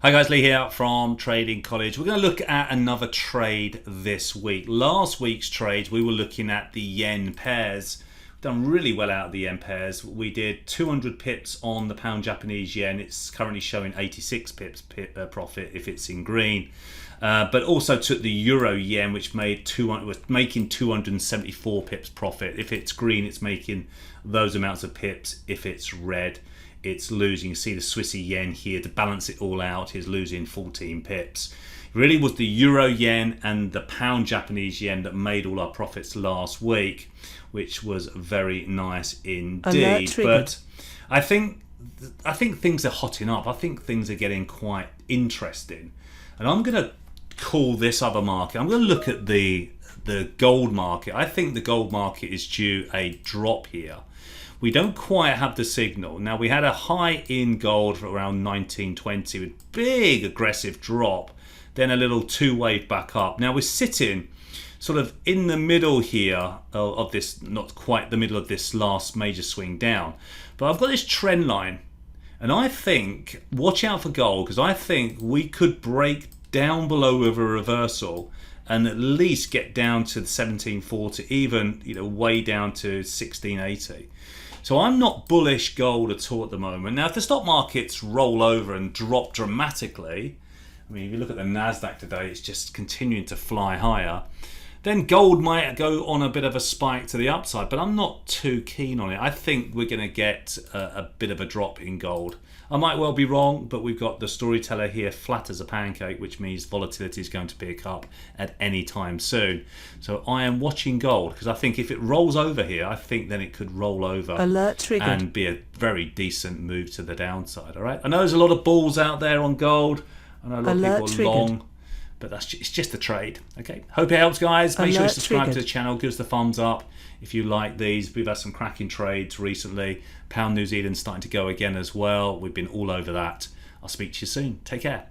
Hi guys, Lee here from Trading College. We're going to look at another trade this week. Last week's trade, we were looking at the yen pairs. We've done really well out of the yen pairs. We did 200 pips on the pound Japanese yen. It's currently showing 86 pips profit if it's in green. But also took the euro yen, which was making 274 pips profit. If it's green, it's making those amounts of pips. If it's red, it's losing. You see the Swissy yen here to balance it all out is losing 14 pips. It really was the euro yen and the pound Japanese yen that made all our profits last week, which was very nice indeed. But I think things are hotting up. I think things are getting quite interesting, and I'm going to call this other market. I'm going to look at the gold market. I think the gold market is due a drop here. We don't quite have the signal. Now, we had a high in gold for around 1920 with big aggressive drop, then a little two-wave back up. Now, we're sitting sort of in the middle here of this, not quite the middle of this last major swing down. But I've got this trend line, and I think, watch out for gold, because I think we could break down below with a reversal and at least get down to 1740, even way down to 1680. So I'm not bullish gold at all at the moment. Now, if the stock markets roll over and drop dramatically, I mean, if you look at the NASDAQ today, it's just continuing to fly higher, then gold might go on a bit of a spike to the upside, but I'm not too keen on it. I think we're going to get a bit of a drop in gold. I might well be wrong, but we've got the storyteller here flat as a pancake, which means volatility is going to pick up at any time soon. So I am watching gold, because I think if it rolls over here, I think then it could roll over and be a very decent move to the downside. All right. I know there's a lot of bulls out there on gold. I know a lot of people are long. But it's just a trade. Okay. Hope it helps, guys. Make sure you subscribe to the channel. Give us the thumbs up if you like these. We've had some cracking trades recently. Pound New Zealand's starting to go again as well. We've been all over that. I'll speak to you soon. Take care.